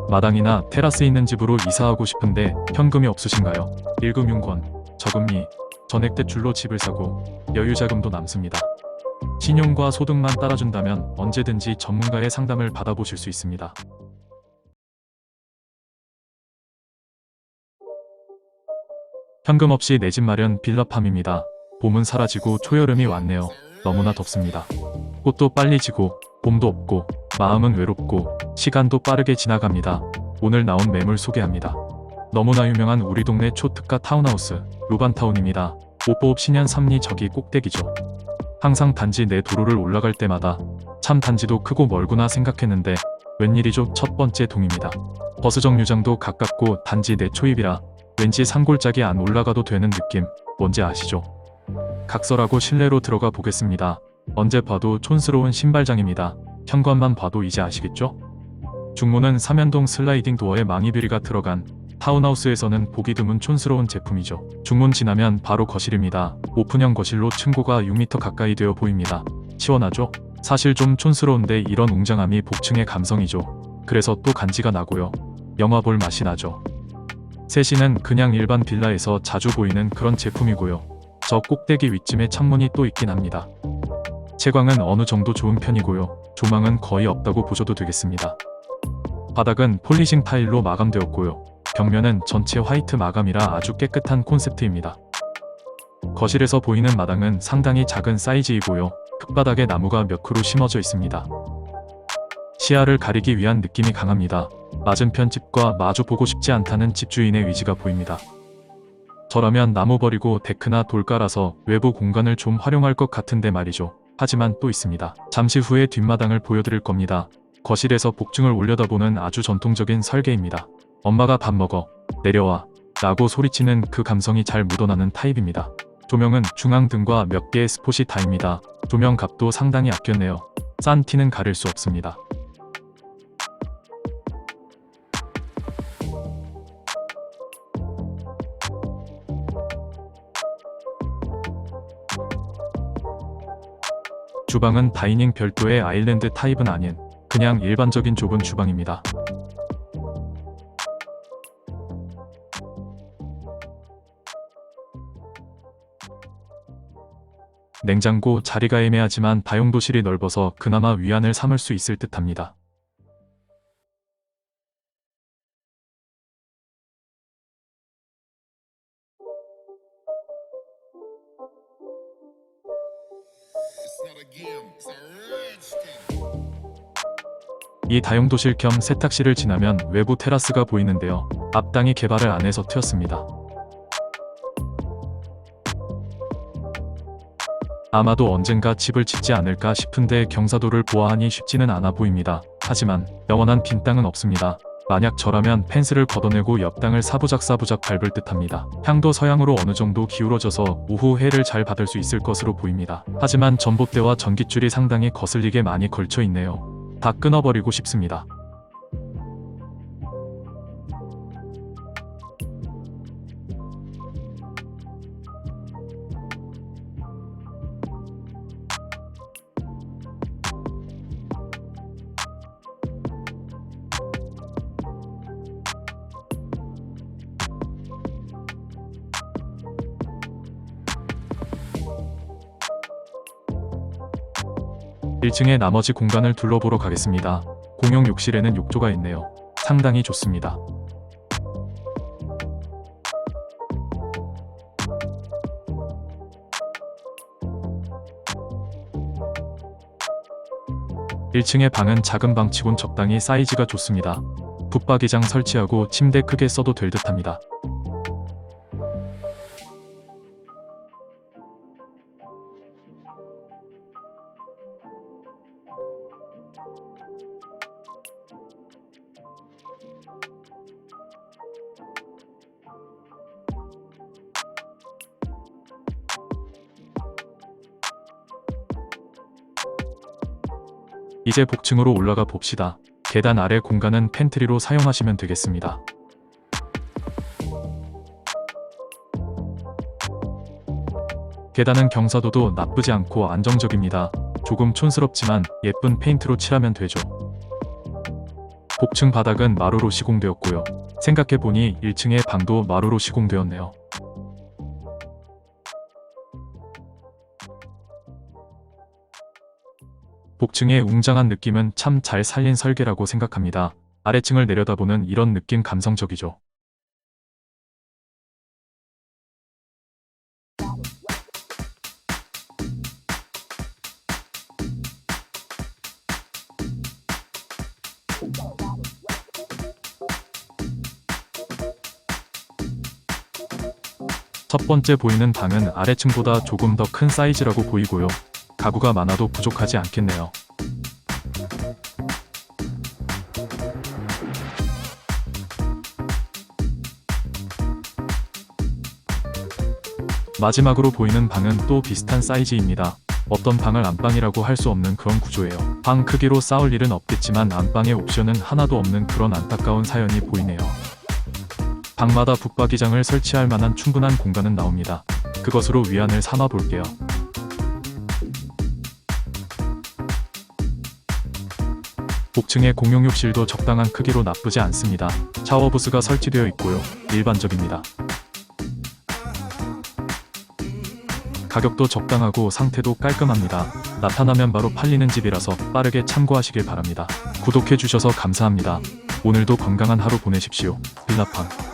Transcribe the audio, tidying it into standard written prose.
마당이나 테라스 있는 집으로 이사하고 싶은데 현금이 없으신가요? 1금융권, 저금리, 전액대출로 집을 사고 여유자금도 남습니다. 신용과 소득만 따라준다면 언제든지 전문가의 상담을 받아보실 수 있습니다. 현금 없이 내 집 마련 빌라팜입니다. 봄은 사라지고 초여름이 왔네요. 너무나 덥습니다. 꽃도 빨리 지고 봄도 없고 마음은 외롭고 시간도 빠르게 지나갑니다. 오늘 나온 매물 소개합니다. 너무나 유명한 우리 동네 초특가 타운하우스 루반타운입니다. 오뽀읍 신현 3리 저기 꼭대기죠. 항상 단지 내 도로를 올라갈 때마다 참 단지도 크고 멀구나 생각했는데 웬일이죠. 첫 번째 동입니다. 버스 정류장도 가깝고 단지 내 초입이라 왠지 산골짜기 안 올라가도 되는 느낌 뭔지 아시죠? 각설하고 실내로 들어가 보겠습니다. 언제 봐도 촌스러운 신발장입니다. 현관만 봐도 이제 아시겠죠? 중문은 3연동 슬라이딩 도어에 망이뷰리가 들어간 타운하우스에서는 보기 드문 촌스러운 제품이죠. 중문 지나면 바로 거실입니다. 오픈형 거실로 층고가 6m 가까이 되어 보입니다. 시원하죠? 사실 좀 촌스러운데 이런 웅장함이 복층의 감성이죠. 그래서 또 간지가 나고요. 영화 볼 맛이 나죠. 세시는 그냥 일반 빌라에서 자주 보이는 그런 제품이고요. 저 꼭대기 윗쯤에 창문이 또 있긴 합니다. 채광은 어느 정도 좋은 편이고요. 조망은 거의 없다고 보셔도 되겠습니다. 바닥은 폴리싱 타일로 마감되었고요. 벽면은 전체 화이트 마감이라 아주 깨끗한 콘셉트입니다. 거실에서 보이는 마당은 상당히 작은 사이즈이고요. 흙바닥에 나무가 몇 그루 심어져 있습니다. 시야를 가리기 위한 느낌이 강합니다. 맞은편 집과 마주 보고 싶지 않다는 집주인의 의지가 보입니다. 저라면 나무 버리고 데크나 돌 깔아서 외부 공간을 좀 활용할 것 같은데 말이죠. 하지만 또 있습니다. 잠시 후에 뒷마당을 보여드릴 겁니다. 거실에서 복층을 올려다보는 아주 전통적인 설계입니다. 엄마가 밥 먹어, 내려와 라고 소리치는 그 감성이 잘 묻어나는 타입입니다. 조명은 중앙등과 몇 개의 스폿이 다입니다. 조명 값도 상당히 아꼈네요. 싼 티는 가릴 수 없습니다. 주방은 다이닝 별도의 아일랜드 타입은 아닌 그냥 일반적인 좁은 주방입니다. 냉장고 자리가 애매하지만 다용도실이 넓어서 그나마 위안을 삼을 수 있을 듯합니다. 이 다용도실 겸 세탁실을 지나면 외부 테라스가 보이는데요. 앞땅이 개발을 안 해서 트였습니다. 아마도 언젠가 집을 짓지 않을까 싶은데 경사도를 보아하니 쉽지는 않아 보입니다. 하지만 영원한 빈 땅은 없습니다. 만약 저라면 펜스를 걷어내고 옆 땅을 사부작사부작 밟을 듯합니다. 향도 서향으로 어느 정도 기울어져서 오후 해를 잘 받을 수 있을 것으로 보입니다. 하지만 전봇대와 전깃줄이 상당히 거슬리게 많이 걸쳐 있네요. 다 끊어버리고 싶습니다. 1층의 나머지 공간을 둘러보러 가겠습니다. 공용 욕실에는 욕조가 있네요. 상당히 좋습니다. (1층의) 방은 작은 방치곤 적당히 사이즈가 좋습니다. 붙박이장 설치하고 침대 크게 써도 될 듯합니다. 이제 복층으로 올라가 봅시다. 계단 아래 공간은 팬트리로 사용하시면 되겠습니다. 계단은 경사도도 나쁘지 않고 안정적입니다. 조금 촌스럽지만 예쁜 페인트로 칠하면 되죠. 복층 바닥은 마루로 시공되었고요. 생각해보니 1층의 방도 마루로 시공되었네요. 복층의 웅장한 느낌은 참 잘 살린 설계라고 생각합니다. 아래층을 내려다보는 이런 느낌 감성적이죠. 첫 번째 보이는 방은 아래층보다 조금 더 큰 사이즈라고 보이고요. 가구가 많아도 부족하지 않겠네요. 마지막으로 보이는 방은 또 비슷한 사이즈입니다. 어떤 방을 안방이라고 할 수 없는 그런 구조예요. 방 크기로 싸울 일은 없겠지만 안방에 옵션은 하나도 없는 그런 안타까운 사연이 보이네요. 방마다 붙박이장을 설치할 만한 충분한 공간은 나옵니다. 그것으로 위안을 삼아 볼게요. 복층의 공용 욕실도 적당한 크기로 나쁘지 않습니다. 샤워 부스가 설치되어 있고요. 일반적입니다. 가격도 적당하고 상태도 깔끔합니다. 나타나면 바로 팔리는 집이라서 빠르게 참고하시길 바랍니다. 구독해주셔서 감사합니다. 오늘도 건강한 하루 보내십시오. 빌라팡.